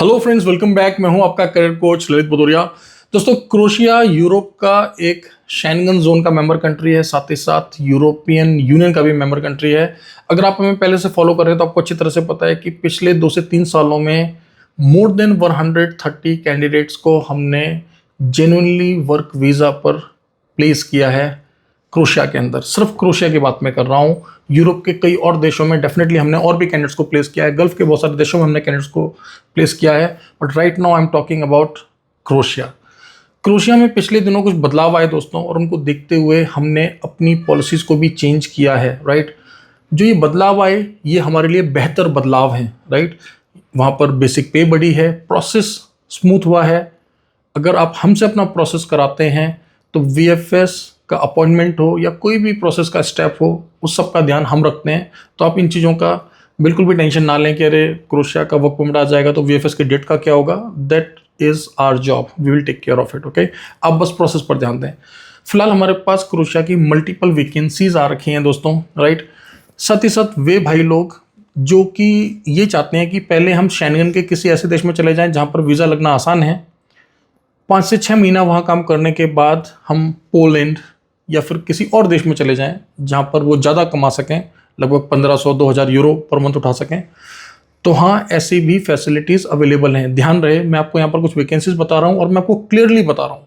Hello friends, welcome back. मैं हूं आपका करियर कोच ललित भदौरिया। दोस्तों, क्रोएशिया यूरोप का एक शेंगन जोन का मेंबर कंट्री है, साथ ही साथ यूरोपियन यूनियन का भी मेंबर कंट्री है। अगर आप हमें पहले से फॉलो कर रहे हैं तो आपको अच्छी तरह से पता है कि पिछले 2 से 3 सालों में मोर देन 130 कैंडिडेट्स को हमने जेन्युइनली वर्क वीज़ा पर प्लेस किया है क्रोएशिया के अंदर। सिर्फ क्रोएशिया की बात मैं कर रहा हूँ। यूरोप के कई और देशों में डेफिनेटली हमने और भी कैंडिडेट्स को प्लेस किया है, गल्फ के बहुत सारे देशों में हमने कैंडिडेट्स को प्लेस किया है, but right now I am talking about Croatia. Croatia में पिछले दिनों कुछ बदलाव आए दोस्तों, और उनको देखते हुए हमने अपनी पॉलिसीज़ को भी चेंज किया है। राइट, जो ये बदलाव आए ये हमारे लिए बेहतर बदलाव हैं। राइट, वहाँ पर बेसिक पे बढ़ी है, प्रोसेस स्मूथ हुआ है। अगर आप हमसे अपना प्रोसेस कराते हैं तो वीएफएस का अपॉइंटमेंट हो या कोई भी प्रोसेस का स्टेप हो, उस सब का ध्यान हम रखते हैं। तो आप इन चीज़ों का बिल्कुल भी टेंशन ना लें कि अरे क्रोएशिया का वर्क परमिट आ जाएगा तो वीएफएस की डेट का क्या होगा। That is our job, we will take care of it. Okay, आप बस प्रोसेस पर ध्यान दें। फिलहाल हमारे पास क्रोएशिया की मल्टीपल वैकेंसीज आ रखी हैं दोस्तों। राइट, साथ ही साथ वे भाई लोग जो कि ये चाहते हैं कि पहले हम शेंगन के किसी ऐसे देश में चले जाएं जहाँ पर वीज़ा लगना आसान है, 5 से 6 महीना वहाँ काम करने के बाद हम पोलैंड या फिर किसी और देश में चले जाएं जहाँ पर वो ज़्यादा कमा सकें, लगभग 1500-2000 यूरो पर मंथ उठा सकें। तो हाँ, ऐसी भी फैसिलिटीज़ अवेलेबल हैं। ध्यान रहे, मैं आपको यहाँ पर कुछ वैकेंसीज बता रहा हूँ और मैं आपको क्लियरली बता रहा हूँ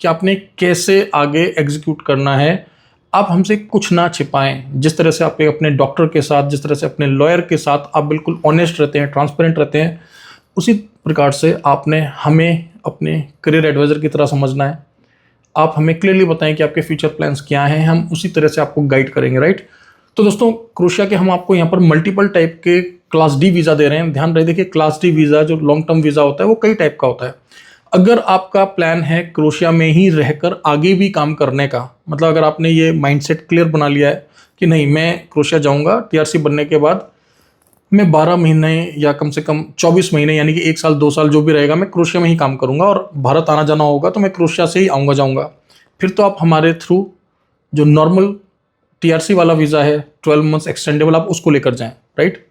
कि आपने कैसे आगे एग्जीक्यूट करना है। आप हमसे कुछ ना छिपाएं। जिस तरह से आप अपने डॉक्टर के साथ, जिस तरह से अपने लॉयर के साथ आप बिल्कुल ऑनेस्ट रहते हैं, ट्रांसपेरेंट रहते हैं, उसी प्रकार से आपने हमें अपने करियर एडवाइज़र की तरह समझना है। आप हमें क्लियरली बताएं कि आपके फ्यूचर प्लान्स क्या हैं, हम उसी तरह से आपको गाइड करेंगे। राइट, तो दोस्तों, क्रोएशिया के हम आपको यहाँ पर मल्टीपल टाइप के क्लास डी वीज़ा दे रहे हैं। ध्यान रहे, देखिए, क्लास डी वीज़ा जो लॉन्ग टर्म वीज़ा होता है वो कई टाइप का होता है। अगर आपका प्लान है क्रोएशिया में ही रहकर आगे भी काम करने का, मतलब अगर आपने ये माइंडसेट क्लियर बना लिया है कि नहीं, मैं क्रोएशिया जाऊँगा, टीआरसी बनने के बाद मैं 12 महीने या कम से कम 24 महीने, यानी कि 1 साल 2 साल जो भी रहेगा, मैं क्रोएशिया में ही काम करूंगा, और भारत आना जाना होगा तो मैं क्रोएशिया से ही आऊँगा जाऊँगा, फिर तो आप हमारे थ्रू जो नॉर्मल टीआरसी वाला वीज़ा है 12 मंथ्स एक्सटेंडेबल, आप उसको लेकर जाएं। राइट,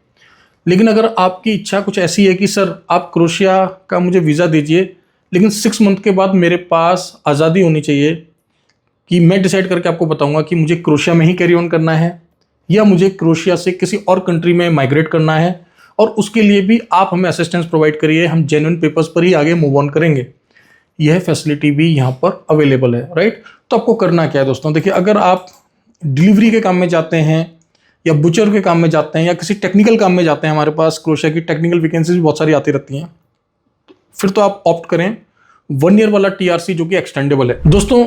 लेकिन अगर आपकी इच्छा कुछ ऐसी है कि सर आप क्रोएशिया का मुझे वीज़ा दीजिए, लेकिन 6 मंथ के बाद मेरे पास आज़ादी होनी चाहिए कि मैं डिसाइड करके आपको बताऊंगा कि मुझे क्रोएशिया में ही कैरी ऑन करना है या मुझे क्रोएशिया से किसी और कंट्री में माइग्रेट करना है, और उसके लिए भी आप हमें असिस्टेंस प्रोवाइड करिए, हम जेन्युइन पेपर्स पर ही आगे मूव ऑन करेंगे। यह फैसिलिटी भी यहाँ पर अवेलेबल है। राइट, तो आपको करना क्या है दोस्तों, देखिए, अगर आप डिलीवरी के काम में जाते हैं या बुचर के काम में जाते हैं या किसी टेक्निकल काम में जाते हैं, हमारे पास क्रोएशिया की टेक्निकल वैकेंसीज भी बहुत सारी आती रहती हैं, फिर तो आप ऑप्ट करें 1 ईयर वाला टीआरसी जो कि एक्सटेंडेबल है। दोस्तों,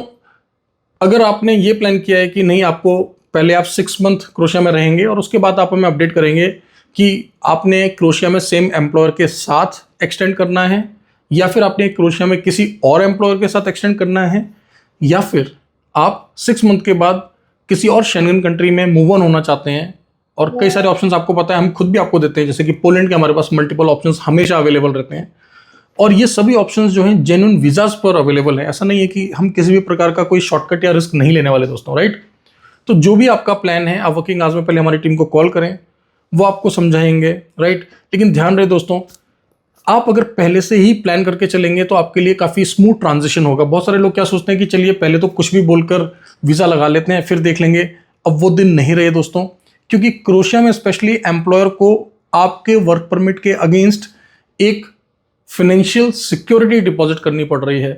अगर आपने ये प्लान किया है कि नहीं, आपको पहले आप 6 मंथ क्रोएशिया में रहेंगे और उसके बाद आप हमें अपडेट करेंगे कि आपने क्रोएशिया में सेम एम्प्लॉयर के साथ एक्सटेंड करना है, या फिर आपने क्रोएशिया में किसी और एम्प्लॉयर के साथ एक्सटेंड करना है, या फिर आप 6 मंथ के बाद किसी और शेंगन कंट्री में मूव ऑन होना चाहते हैं, और कई सारे ऑप्शंस आपको पता है, हम खुद भी आपको देते हैं, जैसे कि पोलैंड के हमारे पास मल्टीपल ऑप्शंस हमेशा अवेलेबल रहते हैं, और ये सभी ऑप्शंस जो हैं जेन्युइन वीज़ाज पर अवेलेबल है। ऐसा नहीं है कि हम किसी भी प्रकार का कोई शॉर्टकट या रिस्क नहीं लेने वाले दोस्तों। राइट, तो जो भी आपका प्लान है, आप वर्किंग आवर्स में पहले हमारी टीम को कॉल करें, वो आपको समझाएंगे। राइट, लेकिन ध्यान रहे दोस्तों, आप अगर पहले से ही प्लान करके चलेंगे तो आपके लिए काफ़ी स्मूथ ट्रांजिशन होगा। बहुत सारे लोग क्या सोचते हैं कि चलिए पहले तो कुछ भी बोलकर वीज़ा लगा लेते हैं, फिर देख लेंगे। अब वो दिन नहीं रहे दोस्तों, क्योंकि क्रोएशिया में स्पेशली एम्प्लॉयर को आपके वर्क परमिट के अगेंस्ट एक फाइनेंशियल सिक्योरिटी डिपॉजिट करनी पड़ रही है।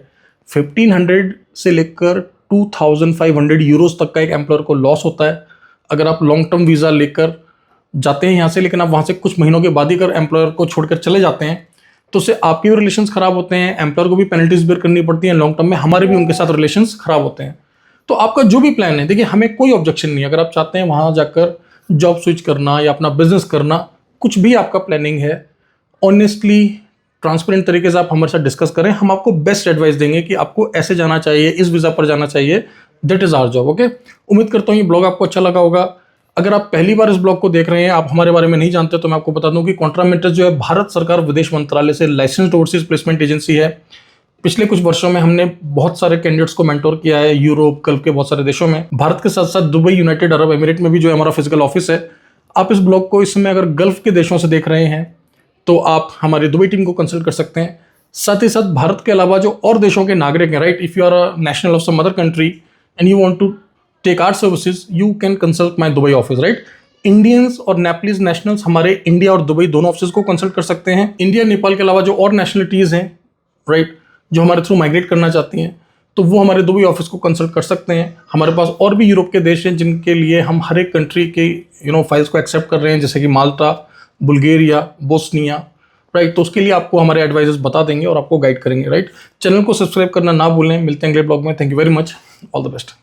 1500 से लेकर 2500 यूरोस तक का एक एम्प्लॉयर को लॉस होता है अगर आप लॉन्ग टर्म वीज़ा लेकर जाते हैं यहाँ से, लेकिन आप वहाँ से कुछ महीनों के बाद ही अगर एम्प्लॉयर को छोड़कर चले जाते हैं तो उससे आपके भी रिलेशंस खराब होते हैं, एम्प्लॉयर को भी पेनल्टीज बेयर करनी पड़ती हैं, लॉन्ग टर्म में हमारे भी उनके साथ रिलेशंस खराब होते हैं। तो आपका जो भी प्लान है, देखिए, हमें कोई ऑब्जेक्शन नहीं है। अगर आप चाहते हैं वहाँ जाकर जॉब स्विच करना या अपना बिजनेस करना, कुछ भी आपका प्लानिंग है, ऑनेस्टली ट्रांसपेरेंट तरीके से आप हमारे साथ डिस्कस करें। हम आपको बेस्ट एडवाइस देंगे कि आपको ऐसे जाना चाहिए, इस वीज़ा पर जाना चाहिए। That is our job. Okay, उम्मीद करता हूँ ये ब्लॉग आपको अच्छा लगा होगा। अगर आप पहली बार इस ब्लॉग को देख रहे हैं, आप हमारे बारे में नहीं जानते, तो मैं आपको बता दूं कि कॉन्ट्रा मेंटर्स जो है भारत सरकार विदेश मंत्रालय से लाइसेंस्ड ओवरसीज प्लेसमेंट एजेंसी है। पिछले कुछ वर्षों में हमने बहुत सारे कैंडिडेट्स को मेंटोर किया है यूरोप, गल्फ के बहुत सारे देशों में। भारत के साथ साथ दुबई, यूनाइटेड अरब एमिरेट में भी जो है हमारा फिजिकल ऑफिस है। आप इस ब्लॉग को इस समय अगर गल्फ के देशों से देख रहे हैं तो आप हमारे दुबई टीम को कंसल्ट कर सकते हैं। साथ ही साथ भारत के अलावा जो और देशों के नागरिक हैं, right, if you are a national of some other country and you want to take our services, you can consult my Dubai office, right. Indians और नेपलीज नेशनल्स हमारे इंडिया और दुबई दोनों ऑफिस को कंसल्ट कर सकते हैं। इंडिया नेपाल के अलावा जो और नेशनलिटीज़ हैं, राइट, जो हमारे थ्रू माइग्रेट करना चाहती हैं, तो वो हमारे दुबई ऑफिस को कंसल्ट कर सकते हैं। हमारे पास और भी यूरोप के देश हैं जिनके लिए हम हर एक कंट्री के फाइल्स को एक्सेप्ट कर रहे हैं, जैसे कि माल्टा, बुल्गारिया, बोस्निया, राइट। तो उसके लिए आपको हमारे एडवाइजर्स बता देंगे और आपको गाइड करेंगे, राइट। चैनल को सब्सक्राइब करना ना भूलें। मिलते हैं अगले ब्लॉग में। Thank you very much. All the best.